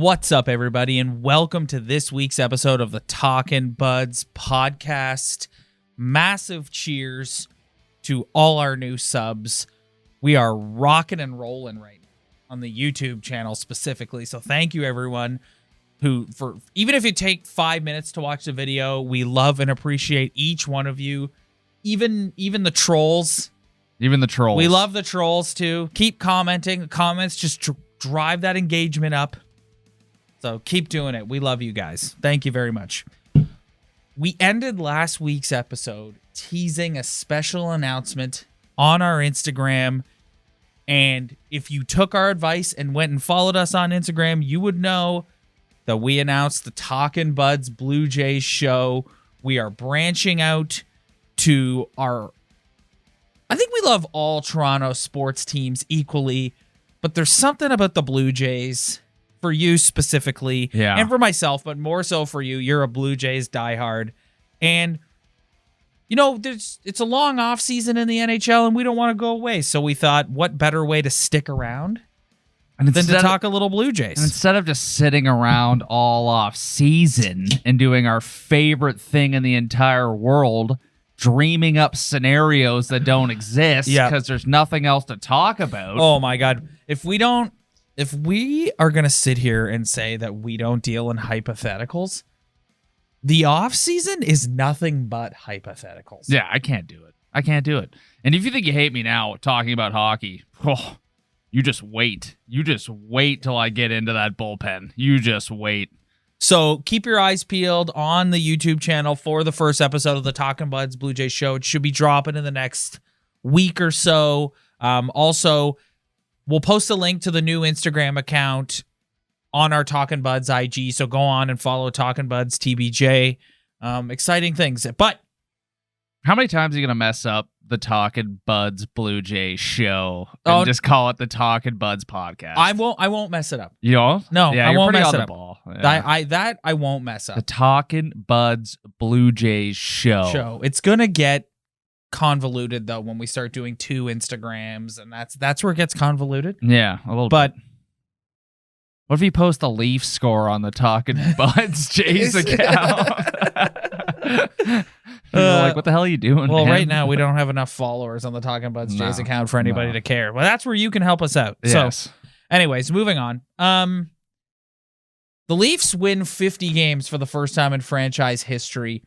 What's up, everybody, and welcome to this week's episode of the Talkin' Buds podcast. Massive cheers to all our new subs. We are rocking and rolling right now on the YouTube channel specifically, so thank you, everyone, for even if you take 5 minutes to watch the video, we love and appreciate each one of you, even the trolls. Even the trolls. We love the trolls, too. Keep commenting. Comments just drive that engagement up. So keep doing it. We love you guys. Thank you very much. We ended last week's episode teasing a special announcement on our Instagram. And if you took our advice and went and followed us on Instagram, you would know that we announced the Talkin' Buds Blue Jays show. We are branching out to our... I think we love all Toronto sports teams equally, but there's something about the Blue Jays... For you specifically, and for myself, but more so for you. You're a Blue Jays diehard. And, you know, it's a long off season in the NHL, and we don't want to go away. So we thought, what better way to stick around than to talk a little Blue Jays? And instead of just sitting around all off season and doing our favorite thing in the entire world, dreaming up scenarios that don't exist because there's nothing else to talk about. Oh, my God. If we are going to sit here and say that we don't deal in hypotheticals, the offseason is nothing but hypotheticals. Yeah, I can't do it. And if you think you hate me now talking about hockey, you just wait. You just wait till I get into that bullpen. You just wait. So keep your eyes peeled on the YouTube channel for the first episode of the Talkin' Buds Blue Jays show. It should be dropping in the next week or so. Also, we'll post a link to the new Instagram account on our Talkin' Buds IG, so go on and follow Talkin' Buds TBJ. Exciting things. But how many times are you going to mess up the Talkin' Buds Blue Jay show and just call it the Talkin' Buds podcast? I won't mess it up. You know? No, yeah, I won't mess on it the up. Ball. Yeah. I won't mess up. The Talkin' Buds Blue Jays show. It's going to get convoluted though when we start doing two Instagrams, and that's where it gets convoluted. Yeah, a little bit. What if you post the Leafs score on the Talkin' Buds Jays account? Like, what the hell are you doing? Well, man? right now we don't have enough followers on the Talkin' Buds Jays account for anybody to care. Well, that's where you can help us out. Yes. So, anyways, moving on. The Leafs win 50 games for the first time in franchise history.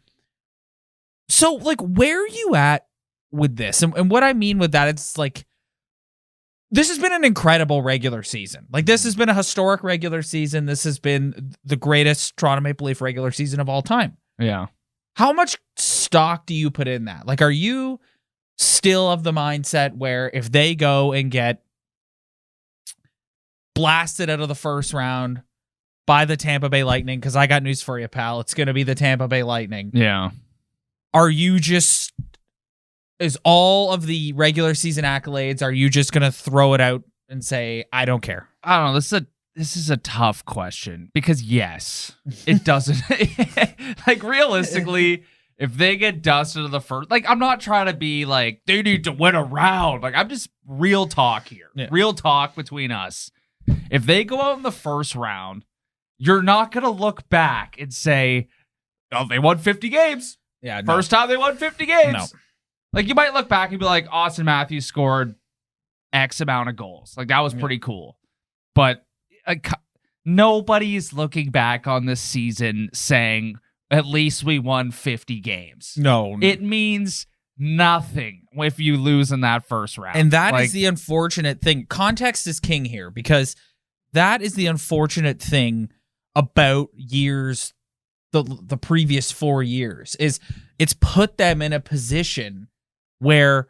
So, like, where are you at with this? And what I mean with that, it's like, this has been an incredible regular season. Like, this has been a historic regular season. This has been the greatest Toronto Maple Leaf regular season of all time. Yeah. How much stock do you put in that? Like, are you still of the mindset where if they go and get blasted out of the first round by the Tampa Bay Lightning, because I got news for you, pal, it's going to be the Tampa Bay Lightning. Yeah. Are you just... Is all of the regular season accolades, are you just going to throw it out and say, I don't care? I don't know. This is a tough question because, yes, it doesn't. Like, realistically, if they get dusted in the first, like, I'm not trying to be like, they need to win a round. Like, I'm just real talk here. Yeah. Real talk between us. If they go out in the first round, you're not going to look back and say, oh, they won 50 games. Yeah. First time they won 50 games. No. Like, you might look back and be like, Austin Matthews scored X amount of goals. Like, that was pretty cool. But nobody's looking back on this season saying, at least we won 50 games. No. It means nothing if you lose in that first round. And that is the unfortunate thing. Context is king here, because that is the unfortunate thing about years, the previous 4 years, is it's put them in a position where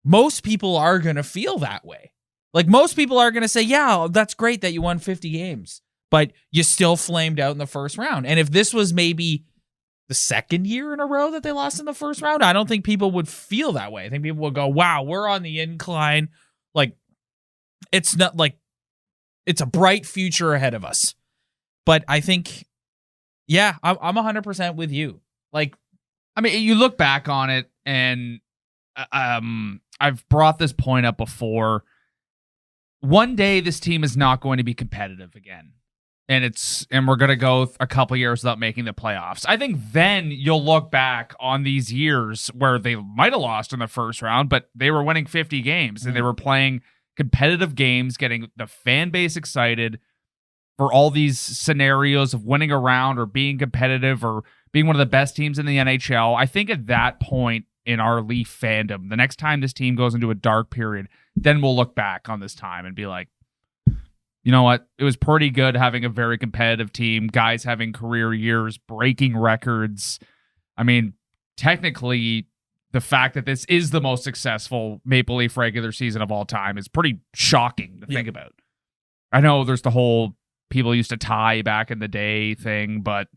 most people are going to feel that way. Like, most people are going to say, yeah, that's great that you won 50 games, but you still flamed out in the first round. And if this was maybe the second year in a row that they lost in the first round, I don't think people would feel that way. I think people would go, wow, we're on the incline. Like, it's not like it's a bright future ahead of us. But I think, yeah, I'm 100% with you. Like, I mean, you look back on it, and I've brought this point up before. one day this team is not going to be competitive again. And we're going to go a couple years without making the playoffs. I think then you'll look back on these years where they might have lost in the first round, but they were winning 50 games and they were playing competitive games, getting the fan base excited for all these scenarios of winning a round or being competitive or being one of the best teams in the NHL. I think at that point in our Leaf fandom, the next time this team goes into a dark period, then we'll look back on this time and be like, you know what? It was pretty good having a very competitive team, guys having career years, breaking records. I mean, technically, the fact that this is the most successful Maple Leaf regular season of all time is pretty shocking to think about. I know there's the whole people used to tie back in the day thing, but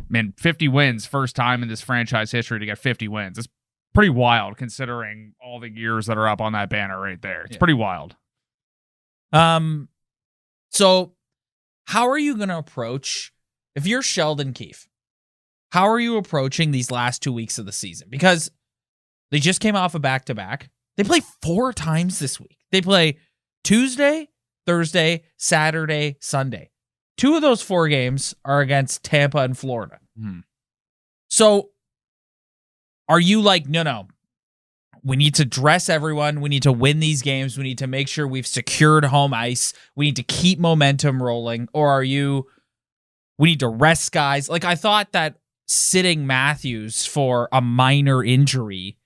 man, 50 wins, first time in this franchise history to get 50 wins. It's pretty wild considering all the years that are up on that banner right there. It's pretty wild. So how are you going to approach, if you're Sheldon Keefe, how are you approaching these last 2 weeks of the season? Because they just came off a back-to-back. They play 4 times this week. They play Tuesday, Thursday, Saturday, Sunday. 2 of those 4 games are against Tampa and Florida. So are you like, no, we need to dress everyone. We need to win these games. We need to make sure we've secured home ice. We need to keep momentum rolling. Or are you, we need to rest guys? Like, I thought that sitting Matthews for a minor injury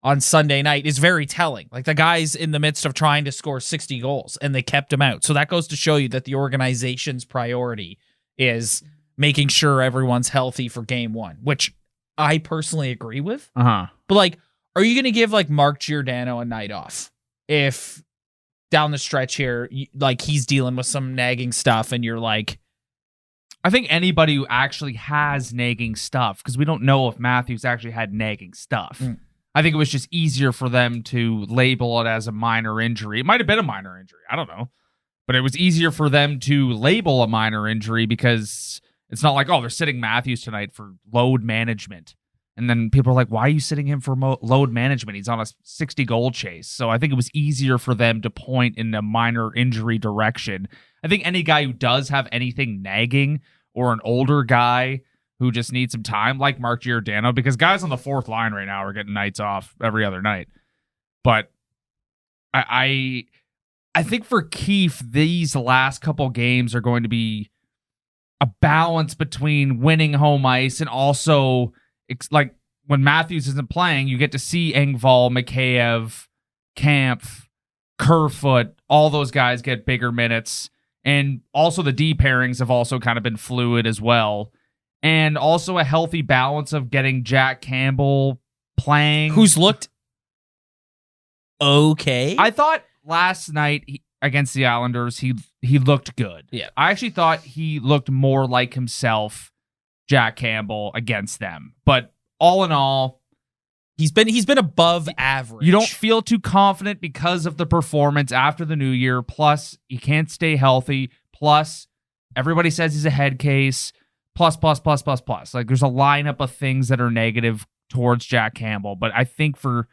on Sunday night is very telling. Like, the guy's in the midst of trying to score 60 goals and they kept him out. So that goes to show you that the organization's priority is making sure everyone's healthy for game 1, which I personally agree with. But like, are you going to give like Mark Giordano a night off if down the stretch here, like he's dealing with some nagging stuff and you're like, I think anybody who actually has nagging stuff, because we don't know if Matthews actually had nagging stuff. I think it was just easier for them to label it as a minor injury. It might have been a minor injury. I don't know. But it was easier for them to label a minor injury because it's not like, oh, they're sitting Matthews tonight for load management. And then people are like, why are you sitting him for load management? He's on a 60-goal chase. So I think it was easier for them to point in a minor injury direction. I think any guy who does have anything nagging or an older guy who just needs some time, like Mark Giordano, because guys on the 4th line right now are getting nights off every other night. But I think for Keefe, these last couple games are going to be a balance between winning home ice and also, like, when Matthews isn't playing, you get to see Engvall, Mccave, Kampf, Kerfoot, all those guys get bigger minutes. And also the D pairings have also kind of been fluid as well. And also a healthy balance of getting Jack Campbell playing. Who's looked okay. I thought last night against the Islanders, he looked good. Yeah. I actually thought he looked more like himself, Jack Campbell, against them. But all in all, he's been above average. You don't feel too confident because of the performance after the new year. Plus, he can't stay healthy. Plus, everybody says he's a head case. Plus. Like, there's a lineup of things that are negative towards Jack Campbell. But I think for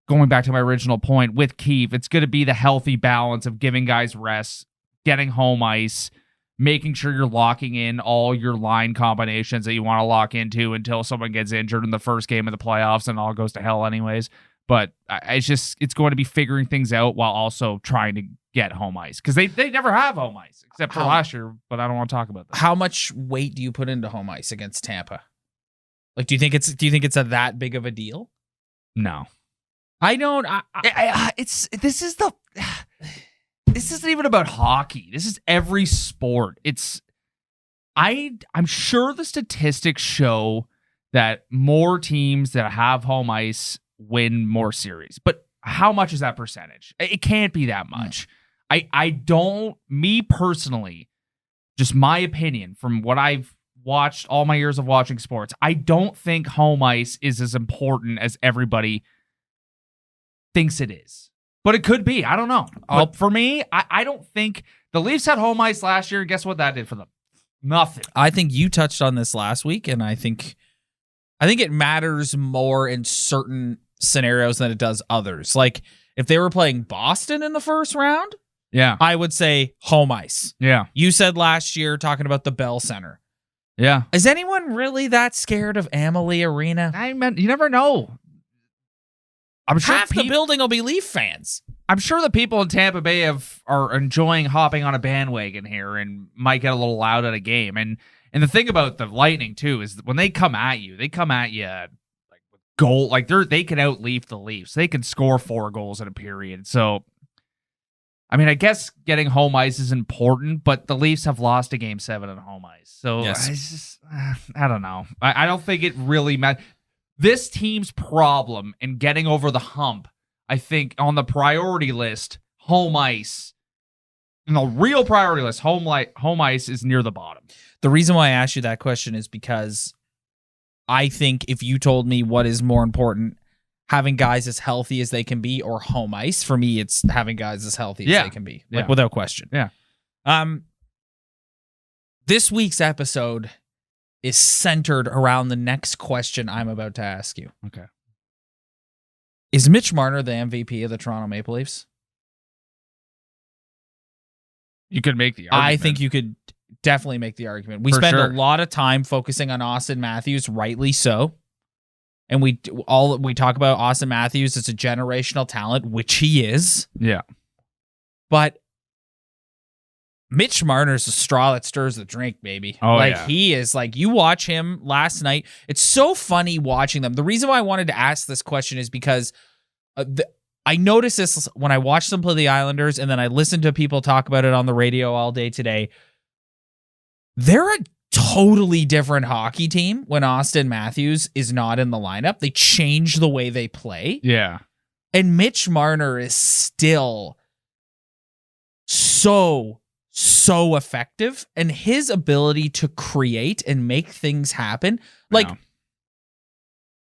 going back to my original point with Keefe, it's going to be the healthy balance of giving guys rest, getting home ice, making sure you're locking in all your line combinations that you want to lock into until someone gets injured in the first game of the playoffs and all goes to hell anyways. But it's going to be figuring things out while also trying to get home ice, because they never have home ice except for last year, but I don't want to talk about that. How much weight do you put into home ice against Tampa? Like, do you think it's that big of a deal? No. I don't. This isn't even about hockey. This is every sport. I'm sure the statistics show that more teams that have home ice win more series. But how much is that percentage? It can't be that much. I don't, me personally, just my opinion from what I've watched all my years of watching sports, I don't think home ice is as important as everybody thinks it is. But it could be. I don't know. But for me, I don't think the Leafs had home ice last year. Guess what that did for them? Nothing. I think you touched on this last week, and I think it matters more in certain scenarios than it does others. Like, if they were playing Boston in the first round, Yeah. I would say home ice. Yeah. You said last year talking about the Bell Center. Yeah. Is anyone really that scared of Amalie Arena? I mean, you never know. I'm sure Half the building will be Leaf fans. I'm sure the people in Tampa Bay are enjoying hopping on a bandwagon here and might get a little loud at a game. And the thing about the Lightning too is when they come at you like with goal, like they can out-Leaf the Leafs. They can score 4 goals in a period. So, I mean, I guess getting home ice is important, but the Leafs have lost a Game 7 at home ice. So yes. I don't know. I don't think it really matters. This team's problem in getting over the hump, I think, on the priority list, home ice, in the real priority list, home ice is near the bottom. The reason why I asked you that question is because I think if you told me what is more important, having guys as healthy as they can be or home ice, for me, it's having guys as healthy as they can be, without question. Yeah. This week's episode is centered around the next question I'm about to ask you. Okay. Is Mitch Marner the MVP of the Toronto Maple Leafs? You could make the argument. I think you could definitely make the argument. We spend a lot of time focusing on Austin Matthews, rightly so. And we talk about Austin Matthews as a generational talent, which he is. Yeah. But Mitch Marner's the straw that stirs the drink, baby. Oh, yeah. He is you watch him last night. It's so funny watching them. The reason why I wanted to ask this question is because I noticed this when I watched them play the Islanders, and then I listened to people talk about it on the radio all day today. They're a totally different hockey team when Austin Matthews is not in the lineup. They change the way they play. Yeah. And Mitch Marner is still so effective, and his ability to create and make things happen.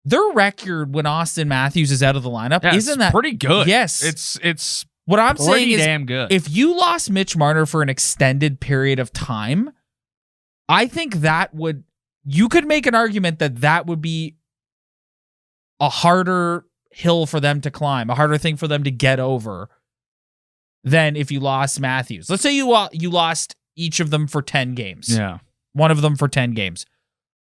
Their record when Austin Matthews is out of the lineup isn't that pretty good? Yes. It's what I'm saying is damn good. If you lost Mitch Marner for an extended period of time, I think you could make an argument that would be a harder hill for them to climb, a harder thing for them to get over than if you lost Matthews. Let's say you lost each of them for 10 games. Yeah. One of them for 10 games.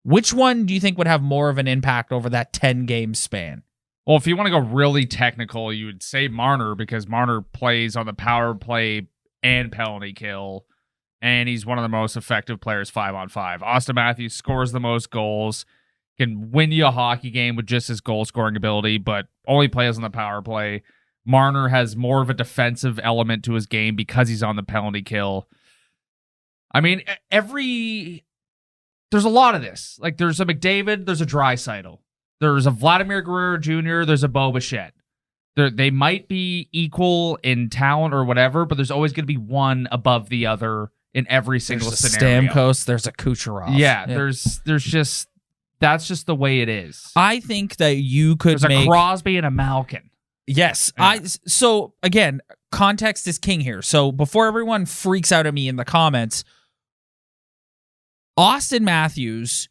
Which one do you think would have more of an impact over that 10-game span? Well, if you want to go really technical, you would say Marner, because Marner plays on the power play and penalty kill, and he's one of the most effective players 5-on-5. Austin Matthews scores the most goals, can win you a hockey game with just his goal-scoring ability, but only plays on the power play. Marner has more of a defensive element to his game because he's on the penalty kill. I mean, there's a lot of this. There's a McDavid, there's a Draisaitl, there's a Vladimir Guerrero Jr., there's a Bo Bichette. They might be equal in talent or whatever, but there's always going to be one above the other in every single scenario. Stamkos, there's a Kucherov. Yeah, there's just, that's just the way it is. I think that you could there's a Crosby and a Malkin. Yes. So again, context is king here. So before everyone freaks out at me in the comments, Austin Matthews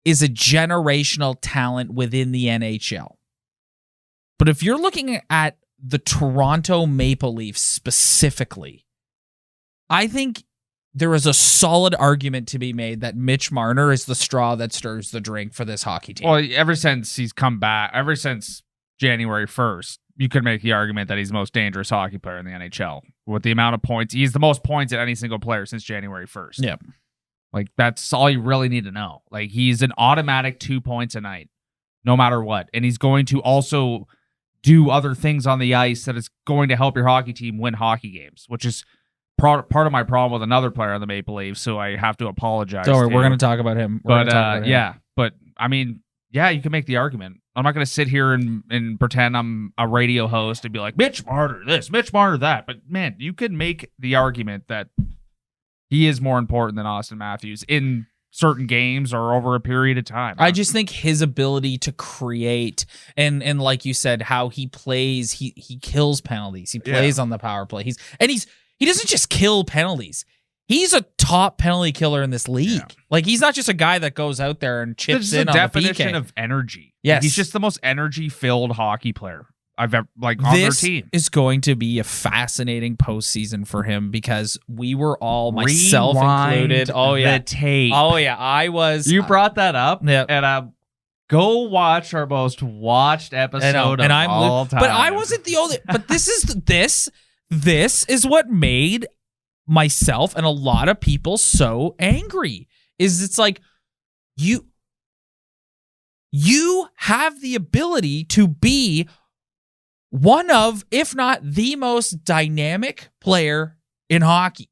is a generational talent within the NHL. But if you're looking at the Toronto Maple Leafs specifically, I think there is a solid argument to be made that Mitch Marner is the straw that stirs the drink for this hockey team. Well, ever since he's come back, ever since January 1st, you could make the argument that he's the most dangerous hockey player in the NHL. With the amount of points, he's the most points at any single player since January 1st. Yeah. That's all you really need to know. He's an automatic 2 points a night, no matter what. And he's going to also do other things on the ice that is going to help your hockey team win hockey games, which is part of my problem with another player on the Maple Leafs, so I have to apologize. Don't worry, we're going to talk about him. But I mean, yeah, you can make the argument. I'm not going to sit here and pretend I'm a radio host and be like, Mitch Marner this, Mitch Marner that. But man, you can make the argument that he is more important than Austin Matthews in certain games or over a period of time. I just think his ability to create and like you said, how he plays, he kills penalties. He plays on the power play. He doesn't just kill penalties. He's a top penalty killer in this league. Yeah. He's not just a guy that goes out there and chips in on the PK. Definition of energy. Yes. He's just the most energy-filled hockey player I've ever like on their This team. is going to be a fascinating postseason for him because we were all, myself included. Oh yeah, the tape. Oh yeah, I was. You brought that up, Yeah. and go watch our most watched episode of all time. But I wasn't the only. But this is what made myself and a lot of people so angry. Is it's like you have the ability to be one of, if not the most dynamic player in hockey.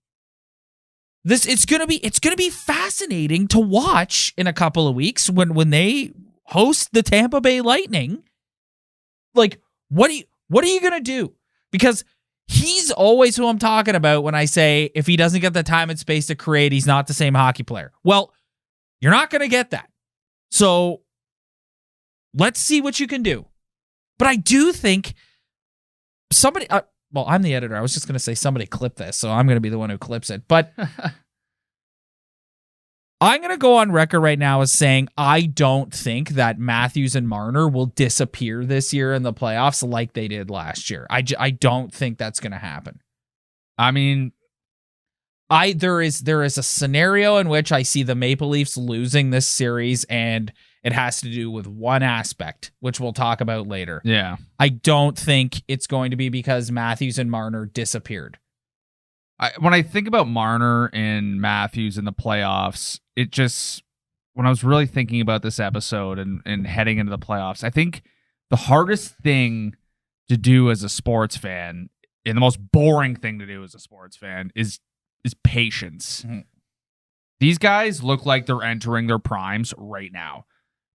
It's gonna be fascinating to watch in a couple of weeks when they host the Tampa Bay Lightning. Like, what are you gonna do? Because he's always who I'm talking about when I say if he doesn't get the time and space to create, he's not the same hockey player. Well, you're not gonna get that. So let's see what you can do. But I do think somebody, well, I'm the editor. I was just going to say somebody clip this, so I'm going to be the one who clips it. But I'm going to go on record right now as saying I don't think that Matthews and Marner will disappear this year in the playoffs like they did last year. I don't think that's going to happen. I mean, there is a scenario in which I see the Maple Leafs losing this series, and it has to do with one aspect, which we'll talk about later. Yeah. I don't think it's going to be because Matthews and Marner disappeared. When I think about Marner and Matthews in the playoffs, it just, when I was really thinking about this episode and heading into the playoffs, I think the hardest thing to do as a sports fan, and the most boring thing to do as a sports fan, is patience. Mm-hmm. These guys look like they're entering their primes right now.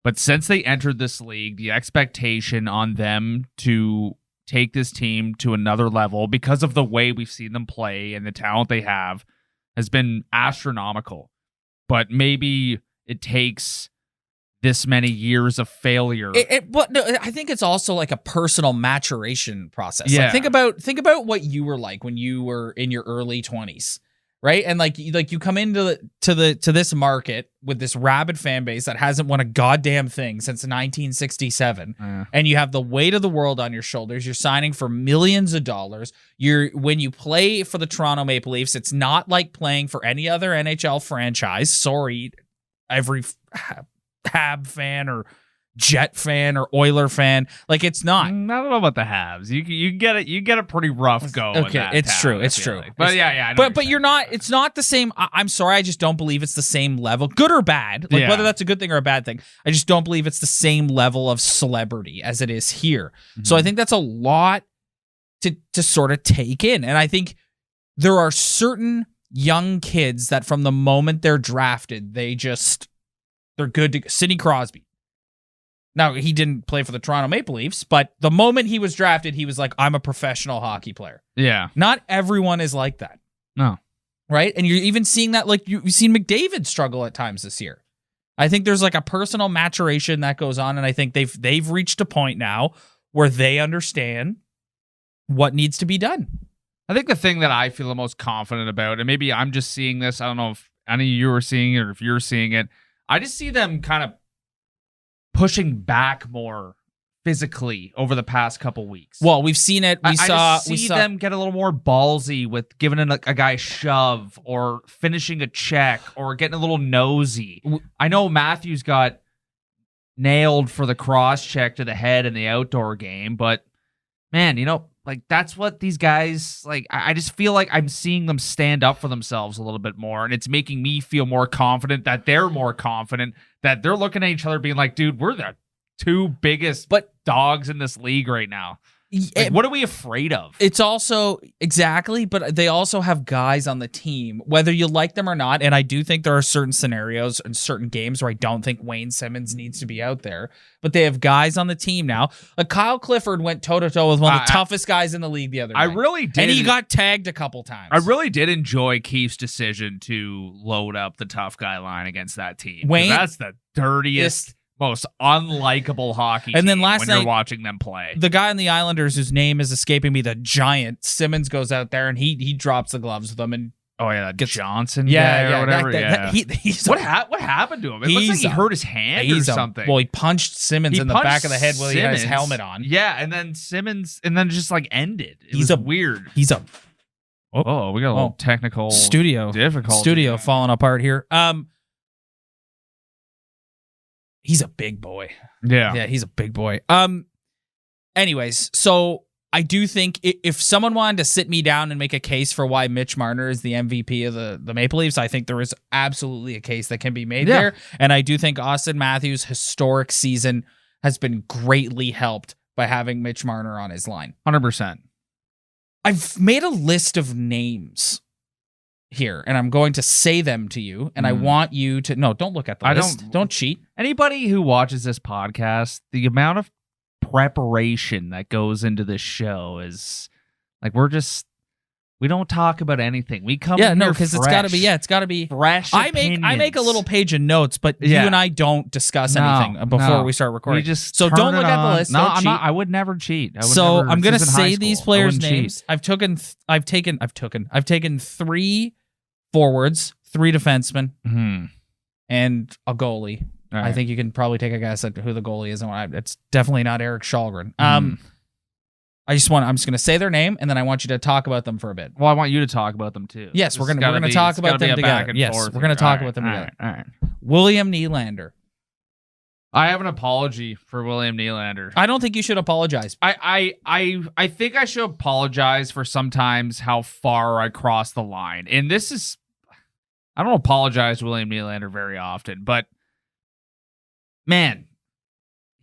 But since they entered this league, the expectation on them to take this team to another level because of the way we've seen them play and the talent they have has been astronomical. But maybe it takes this many years of failure. But no, I think it's also like a personal maturation process. Yeah. Like think about what you were like when you were in your early 20s. Right. And like you come into this market with this rabid fan base that hasn't won a goddamn thing since 1967. And you have the weight of the world on your shoulders. You're signing for millions of dollars. When you play for the Toronto Maple Leafs, it's not like playing for any other NHL franchise. Sorry, every Hab fan or Jet fan or Oiler fan, like it's not. I don't know about the Habs. You get it. You get a pretty rough go. Okay, in that it's town, true. It's true. Like. But yeah. I know but you're not. It's not the same. I'm sorry. I just don't believe it's the same level, good or bad. Like whether that's a good thing or a bad thing. I just don't believe it's the same level of celebrity as it is here. Mm-hmm. So I think that's a lot to sort of take in, and I think there are certain young kids that from the moment they're drafted, they're good to Sidney Crosby. Now, he didn't play for the Toronto Maple Leafs, but the moment he was drafted, he was like, I'm a professional hockey player. Yeah. Not everyone is like that. No. Right? And you're even seeing that, like, you've seen McDavid struggle at times this year. I think there's like a personal maturation that goes on, and I think they've reached a point now where they understand what needs to be done. I think the thing that I feel the most confident about, and maybe I'm just seeing this, I don't know if any of you are seeing it or if you're seeing it, I just see them kind of pushing back more physically over the past couple weeks. Well, we've seen it. We saw them get a little more ballsy with giving a guy a shove or finishing a check or getting a little nosy. I know Matthews got nailed for the cross check to the head in the outdoor game, but man, like that's what these guys like. I just feel like I'm seeing them stand up for themselves a little bit more, and it's making me feel more confident that they're more confident, that they're looking at each other being like, dude, we're the two biggest dogs in this league right now. Like, what are we afraid of? It's also exactly, but they also have guys on the team, whether you like them or not. And I do think there are certain scenarios and certain games where I don't think Wayne Simmons needs to be out there, but they have guys on the team now. Like Kyle Clifford went toe to toe with one of the toughest guys in the league the other night. I really did. And he got tagged a couple times. I really did enjoy Keefe's decision to load up the tough guy line against that team. Wayne, that's the dirtiest, most unlikable hockey and team then last when night, you're watching them play. The guy on the Islanders whose name is escaping me, the Giant, Simmons goes out there and he drops the gloves with them. And Oh yeah, that Johnson yeah, guy or whatever. He's what happened to him? It looks like he hurt his hand or something. Well, he punched Simmons in the back of the head while he had his helmet on. Yeah, and then Simmons, and then just like ended. It was weird. He's a Oh, we got a little technical difficulty. Studio falling apart here. He's a big boy. Yeah, he's a big boy. Anyways, so I do think if someone wanted to sit me down and make a case for why Mitch Marner is the MVP of the Maple Leafs, I think there is absolutely a case that can be made there. And I do think Austin Matthews' historic season has been greatly helped by having Mitch Marner on his line. 100%. I've made a list of names here, and I'm going to say them to you, and I want you to... No, don't look at the list. Don't cheat. Anybody who watches this podcast, the amount of preparation that goes into this show is... Like, we don't talk about anything. We come because it's got to be fresh. I make a little page of notes, but you and I don't discuss anything before we start recording. Don't look at the list. No, I would never cheat. I'm going to say these players' names. I've taken 3 forwards, 3 defensemen, and a goalie. Right. I think you can probably take a guess at who the goalie is. It's definitely not Eric Shalgren. I'm just going to say their name, and then I want you to talk about them for a bit. Well, I want you to talk about them too. Yes, we're going to talk about them together. Yes, we're going to talk about them together. All right. William Nylander. I have an apology for William Nylander. I don't think you should apologize. I think I should apologize for sometimes how far I cross the line. And this is... I don't apologize to William Nylander very often, but man,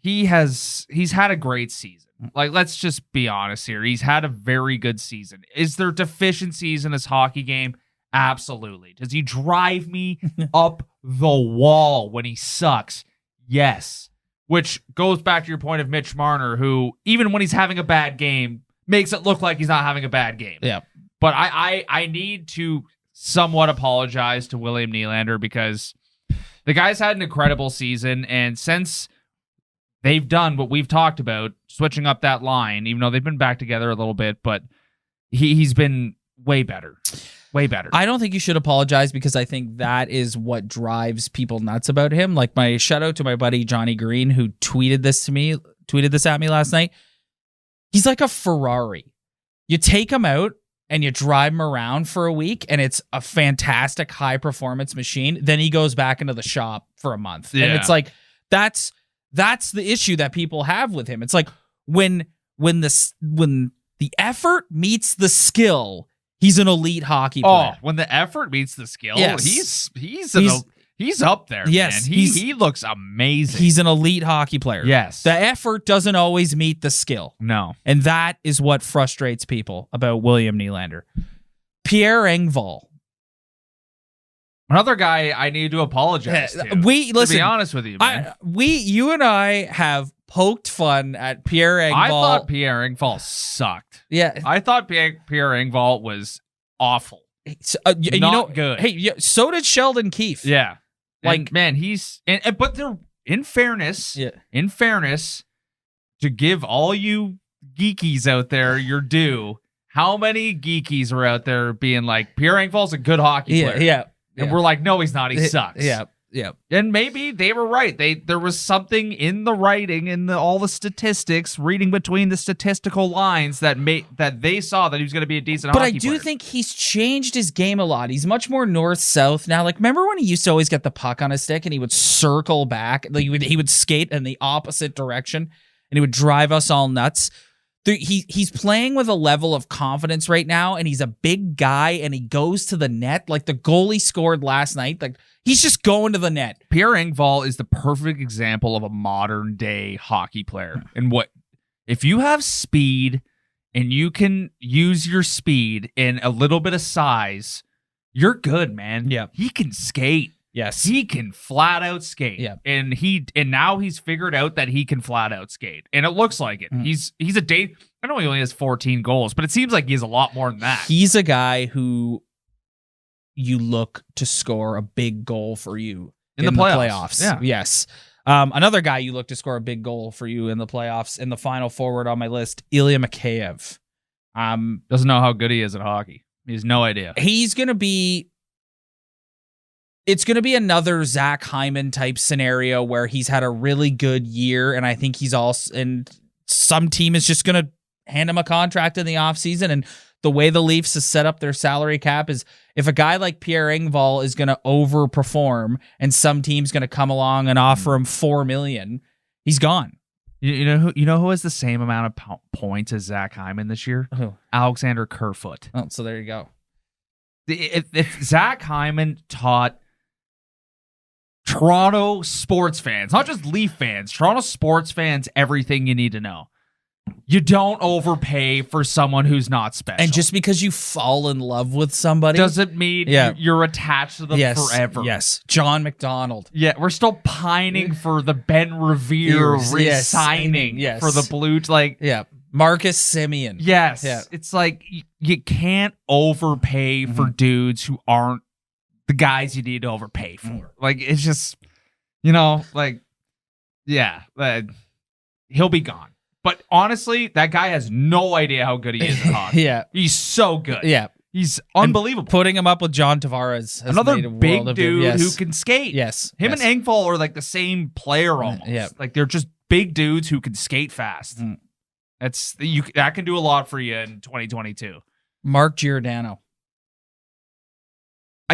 he's had a great season. Like, let's just be honest here. He's had a very good season. Is there deficiencies in his hockey game? Absolutely. Does he drive me up the wall when he sucks? Yes. Which goes back to your point of Mitch Marner, who, even when he's having a bad game, makes it look like he's not having a bad game. Yeah. But I need to somewhat apologize to William Nylander because the guy's had an incredible season, and since they've done what we've talked about, switching up that line, even though they've been back together a little bit, but he's been way better. Way better. I don't think you should apologize because I think that is what drives people nuts about him. Like, my shout out to my buddy Johnny Green, who tweeted this at me last night. He's like a Ferrari. You take him out and you drive him around for a week, and it's a fantastic high performance machine. Then he goes back into the shop for a month. Yeah. And it's like, that's the issue that people have with him. It's like when the effort meets the skill, he's an elite hockey player. Oh, when the effort meets the skill, yes. he's up there. Yes, man. He looks amazing. He's an elite hockey player. Yes. The effort doesn't always meet the skill. No. And that is what frustrates people about William Nylander. Pierre Engvalls. Another guy I need to apologize to. To be honest with you, man. You and I have poked fun at Pierre Engvalls. I thought Pierre Engvalls sucked. Yeah. I thought Pierre Engvalls was awful. Not good. Hey, so did Sheldon Keefe. Yeah. Like, man, but they're, in fairness, to give all you geekies out there your due, how many geekies are out there being like, Pierre Engvalls a good hockey player? Yeah. And we're like, no, he's not. He sucks. Yeah. And maybe they were right. There was something in the writing, in all the statistics, reading between the statistical lines that they saw that he was going to be a decent hockey player. But I do think he's changed his game a lot. He's much more north-south now. Like, remember when he used to always get the puck on his stick and he would circle back? Like, he would skate in the opposite direction and he would drive us all nuts. He's playing with a level of confidence right now, and he's a big guy, and he goes to the net. Like, the goal he scored last night, like, he's just going to the net. Pierre Engvalls is the perfect example of a modern-day hockey player. And if you have speed and you can use your speed and a little bit of size, you're good, man. Yeah. He can skate. Yes. He can flat out skate. Yeah. And now he's figured out that he can flat out skate. And it looks like it. He's a day. I know he only has 14 goals, but it seems like he has a lot more than that. He's a guy who you look to score a big goal for you in the playoffs. Yeah. Yes. Another guy you look to score a big goal for you in the playoffs, in the final forward on my list, Ilia Mccave. Doesn't know how good he is at hockey. He has no idea. It's going to be another Zach Hyman type scenario where he's had a really good year, and I think he's also, and some team is just going to hand him a contract in the offseason. And the way the Leafs has set up their salary cap is if a guy like Pierre Engvall is going to overperform and some team's going to come along and offer him $4 million, he's gone. You know who has the same amount of points as Zach Hyman this year? Who? Alexander Kerfoot. Oh, so there you go. If Zach Hyman taught Toronto sports fans, not just Leaf fans, Toronto sports fans, everything you need to know. You don't overpay for someone who's not special. And just because you fall in love with somebody doesn't mean you're attached to them forever. Yes. John McDonald. Yeah, we're still pining for the Ben Revere re-signing for the Blues. Marcus Semien. Yes. Yeah. It's like you can't overpay for dudes who aren't the guys you need to overpay for. Like, it's just, he'll be gone. But honestly, that guy has no idea how good he is at hockey. Yeah. He's so good. Yeah. He's unbelievable. And putting him up with John Tavares. Another big dude who can skate. Yes. Him and Engvall are like the same player almost. Yeah. Like, they're just big dudes who can skate fast. That can do a lot for you in 2022. Mark Giordano.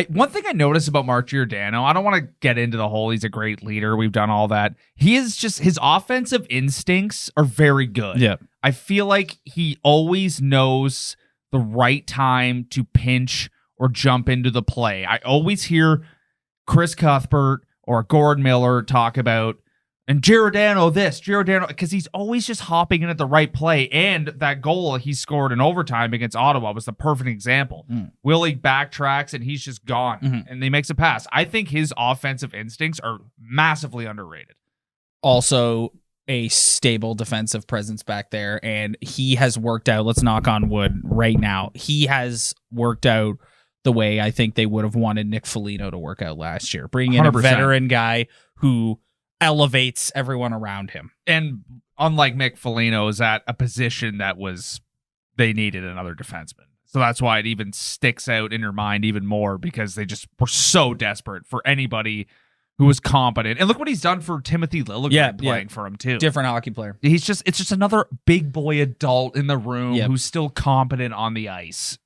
One thing I noticed about Mark Giordano, I don't want to get into the whole he's a great leader. We've done all that. He is just, his offensive instincts are very good. Yeah. I feel like he always knows the right time to pinch or jump into the play. I always hear Chris Cuthbert or Gordon Miller talk about, and Giordano, because he's always just hopping in at the right play. And that goal he scored in overtime against Ottawa was the perfect example. Willie backtracks and he's just gone, and he makes a pass. I think his offensive instincts are massively underrated. Also, a stable defensive presence back there, and he has worked out. Let's knock on wood right now. He has worked out the way I think they would have wanted Nick Foligno to work out last year. Bring in 100%. A veteran guy who elevates everyone around him. And unlike Mick Foligno, is at a position that they needed another defenseman. So that's why it even sticks out in your mind even more, because they just were so desperate for anybody who was competent. And look what he's done for Timothy Liljegren playing for him too. Different hockey player. It's just another big boy adult in the room who's still competent on the ice.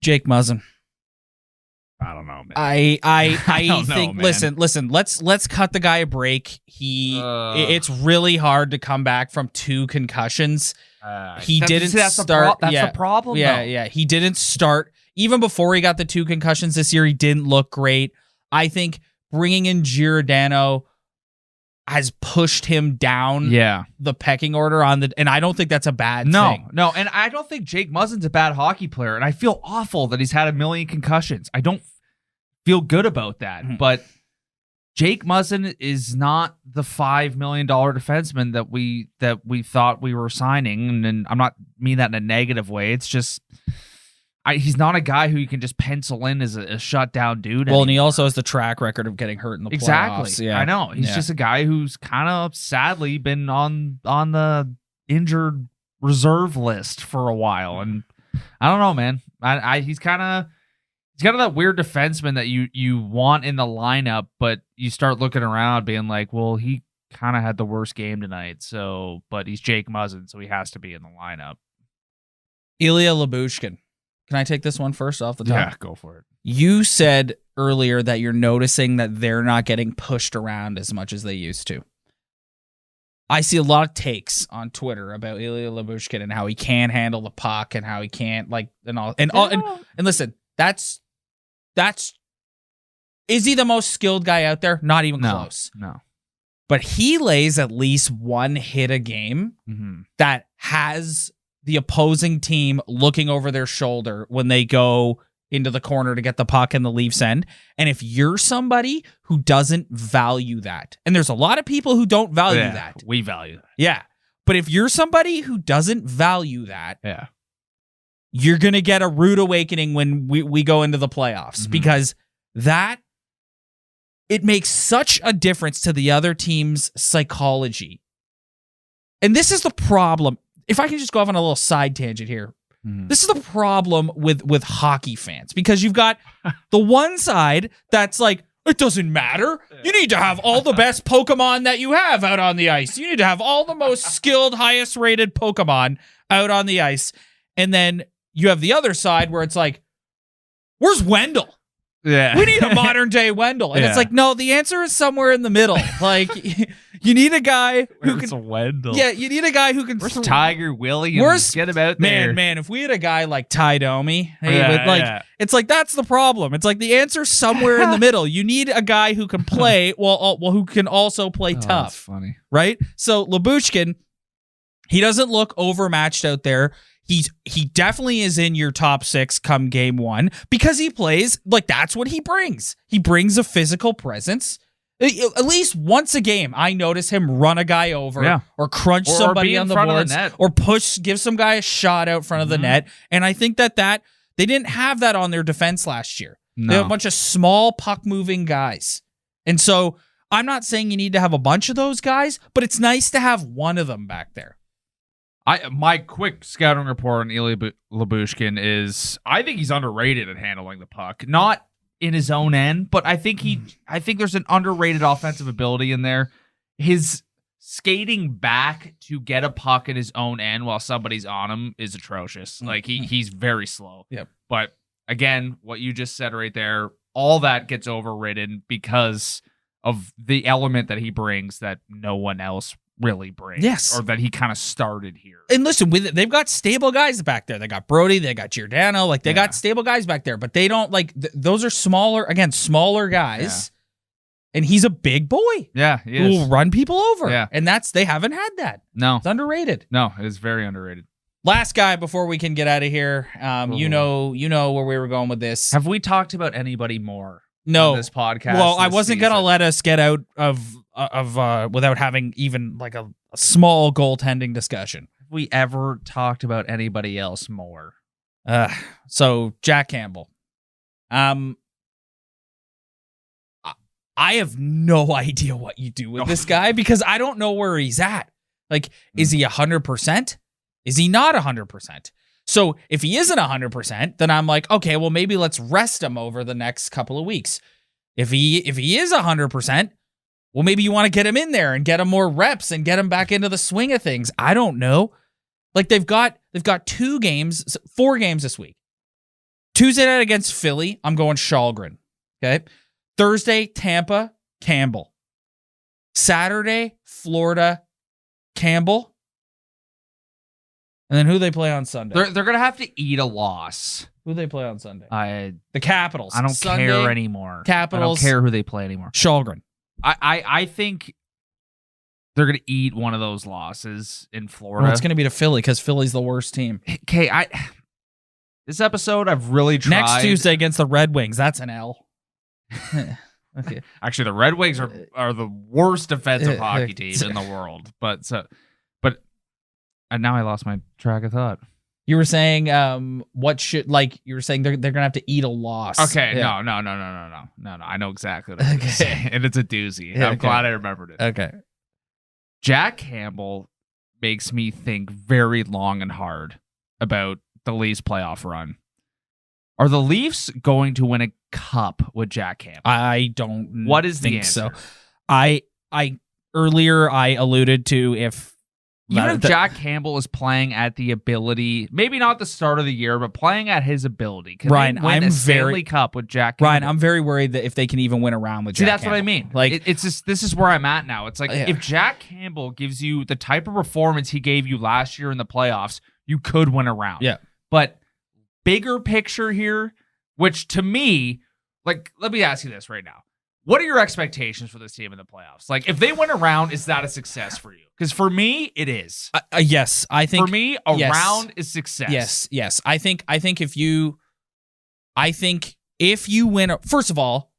Jake Muzzin. I don't know, man. I think. Man. Listen. Let's cut the guy a break. It's really hard to come back from 2 concussions. He didn't start. That's the problem. Yeah. He didn't start even before he got the 2 concussions this year. He didn't look great. I think bringing in Giordano has pushed him down the pecking order and I don't think that's a bad thing. No, and I don't think Jake Muzzin's a bad hockey player, and I feel awful that he's had 1 million concussions. I don't feel good about that, but Jake Muzzin is not the $5 million defenseman that we thought we were signing, and I'm not mean that in a negative way. It's just he's not a guy who you can just pencil in as a shutdown dude. Well, and he also has the track record of getting hurt in the playoffs. Exactly. Yeah. I know. He's just a guy who's kind of sadly been on the injured reserve list for a while, and I don't know, man. He's kind of that weird defenseman that you want in the lineup, but you start looking around being like, well, he kind of had the worst game tonight, but he's Jake Muzzin, so he has to be in the lineup. Ilya Labushkin. Can I take this one first off the top? Yeah, go for it. You said earlier that you're noticing that they're not getting pushed around as much as they used to. I see a lot of takes on Twitter about Ilya Labushkin and how he can't handle the puck and how he can't and listen, that's is he the most skilled guy out there? Not even close. No. But he lays at least 1 hit a game that has the opposing team looking over their shoulder when they go into the corner to get the puck in the Leafs end. And if you're somebody who doesn't value that, and there's a lot of people who don't value that. We value that. Yeah. But if you're somebody who doesn't value that, you're going to get a rude awakening when we go into the playoffs, because it makes such a difference to the other team's psychology. And this is the problem. If I can just go off on a little side tangent here. This is the problem with hockey fans, because you've got the one side that's like, it doesn't matter. You need to have all the best Pokemon that you have out on the ice. You need to have all the most skilled, highest rated Pokemon out on the ice. And then you have the other side where it's like, where's Wendell? Yeah. We need a modern day Wendell. And it's like, no, the answer is somewhere in the middle. Like, you need a guy who can. Wendell? Yeah, you need a guy who can. Where's Tiger Williams? Get him out there. Man, if we had a guy like Ty Domi, it's like, that's the problem. It's like the answer's somewhere in the middle. You need a guy who can play who can also play tough. That's funny. Right? So Labushkin, he doesn't look overmatched out there. He definitely is in your top 6 come game 1 because he plays like that's what he brings. He brings a physical presence. At least once a game, I notice him run a guy over or crunch somebody on the boards or give some guy a shot out front of the net. And I think that they didn't have that on their defense last year. No. They have a bunch of small puck moving guys. And so I'm not saying you need to have a bunch of those guys, but it's nice to have one of them back there. My quick scouting report on Ilya Labushkin is I think he's underrated at handling the puck. Not in his own end, but I think there's an underrated offensive ability in there. His skating back to get a puck in his own end while somebody's on him is atrocious. Like he's very slow. Yep. But again, what you just said right there, all that gets overridden because of the element that he brings that no one else really brings. Yes. Or that he kind of started here. And listen, they've got stable guys back there. They got Brody, they got Giordano, like they got stable guys back there, but they don't those are smaller guys. Yeah. And he's a big boy. Yeah, he who will run people over. Yeah. And they haven't had that. No. It's underrated. No, it is very underrated. Last guy before we can get out of here. You know where we were going with this. Have we talked about anybody more? No. On this podcast. Well, I wasn't going to let us get out of without having even like a small goaltending discussion. Have we ever talked about anybody else more? So Jack Campbell. I have no idea what you do with this guy because I don't know where he's at. Like, is he 100%? Is he not 100%? So if he isn't 100%, then I'm like, okay, well, maybe let's rest him over the next couple of weeks. If he is 100%, well, maybe you want to get him in there and get him more reps and get him back into the swing of things. I don't know. Like they've got 4 games this week. Tuesday night against Philly, I'm going Shalgren. Okay. Thursday, Tampa, Campbell. Saturday, Florida, Campbell. And then who they play on Sunday? They're gonna have to eat a loss. Who they play on Sunday? The Capitals. I don't Sunday, care anymore. Capitals. I don't care who they play anymore. Shalgren. I think they're gonna eat one of those losses in Florida. Well, it's gonna be to Philly because Philly's the worst team. Okay, this episode I've really tried. Next Tuesday against the Red Wings. That's an L. Okay. Actually, the Red Wings are the worst defensive hockey team in the world. And now I lost my track of thought. You were saying you were saying they're gonna have to eat a loss. Okay, yeah. No. I know exactly what I'm saying, and it's a doozy. I'm glad I remembered it. Okay. Jack Campbell makes me think very long and hard about the Leafs playoff run. Are the Leafs going to win a cup with Jack Campbell? I don't. What is think the answer? So. I earlier I alluded to if. Even if Jack Campbell is playing at the ability, maybe not the start of the year, but playing at his ability, can Ryan, they win a Stanley Cup with Jack Campbell? Ryan, I'm very worried that if they can even win a round with Jack Campbell. Campbell. What I mean. Like it's just this is where I'm at now. It's like if Jack Campbell gives you the type of performance he gave you last year in the playoffs, you could win a round. Yeah. But bigger picture here, which to me, like, let me ask you this right now. What are your expectations for this team in the playoffs? Like, if they win a round, is that a success for you? Because for me, it is. Yes, I think. For me, a round is success. Yes. I think if you win, first of all,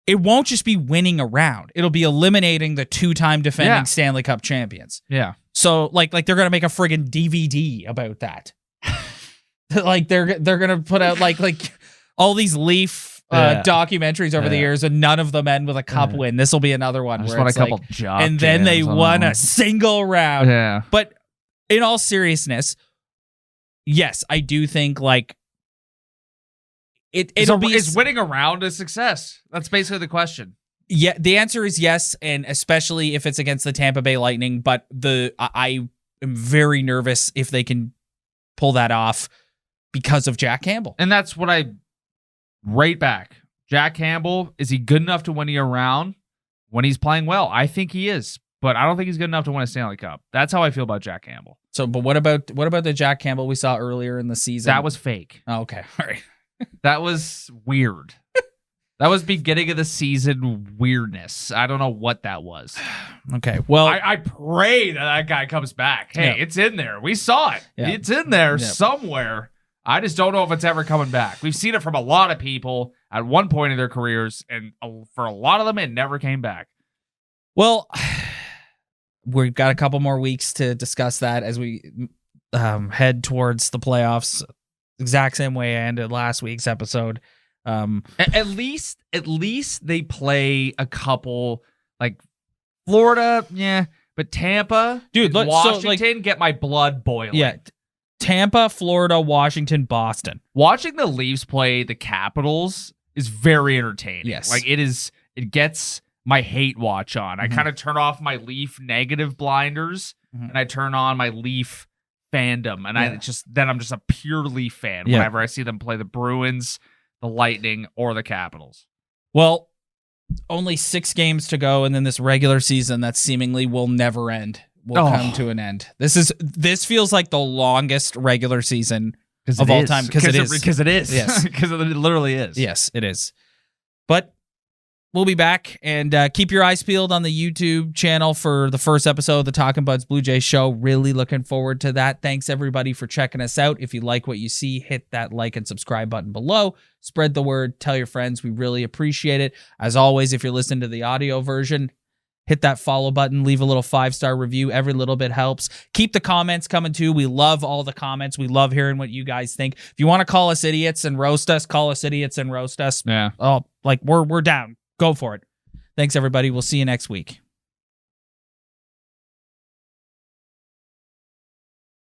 it won't just be winning a round. It'll be eliminating the 2-time defending Stanley Cup champions. Yeah. So like they're gonna make a friggin' DVD about that. Like they're gonna put out like all these Leaf. Documentaries over the years, and none of them end with a cup win. This will be another one. I just want a couple job and then they won a single round. Yeah. But in all seriousness, yes, I do think like it'll be is winning a round a success? That's basically the question. Yeah, the answer is yes, and especially if it's against the Tampa Bay Lightning. But I am very nervous if they can pull that off because of Jack Campbell. And that's what I rate back. Jack Campbell, is he good enough to win a round when he's playing well? I think he is, but I don't think he's good enough to win a Stanley Cup. That's how I feel about Jack Campbell. So, but what about the Jack Campbell we saw earlier in the season? That was fake. Oh, okay, all right. That was weird. That was beginning of the season weirdness. I don't know what that was. Okay, well, I pray that guy comes back. Hey, It's in there. We saw it. Yeah. It's in there somewhere. I just don't know if it's ever coming back. We've seen it from a lot of people at one point in their careers, and for a lot of them, it never came back. Well, we've got a couple more weeks to discuss that as we head towards the playoffs. Exact same way I ended last week's episode. At least they play a couple, like Florida, yeah, but Tampa, dude, Washington, get my blood boiling. Yeah, Tampa, Florida, Washington, Boston. Watching the Leafs play the Capitals is very entertaining. Yes, like it gets my hate watch on. I kind of turn off my Leaf negative blinders and I turn on my Leaf fandom, and I'm just a pure Leaf fan whenever I see them play the Bruins, the Lightning, or the Capitals. Well, only 6 games to go, and then this regular season that seemingly will never end will come to an end. This feels like the longest regular season of all time because it is. Yes, because it literally is. Yes, it is. But we'll be back, and keep your eyes peeled on the YouTube channel for the first episode of the Talking Buds Blue Jays show. Really looking forward to that. Thanks, everybody, for checking us out. If you like what you see, hit that like and subscribe button below. Spread the word. Tell your friends. We really appreciate it. As always, if you're listening to the audio version, hit that follow button. Leave a little 5-star review. Every little bit helps. Keep the comments coming, too. We love all the comments. We love hearing what you guys think. If you want to call us idiots and roast us, call us idiots and roast us. Yeah. Oh, like we're down. Go for it. Thanks, everybody. We'll see you next week.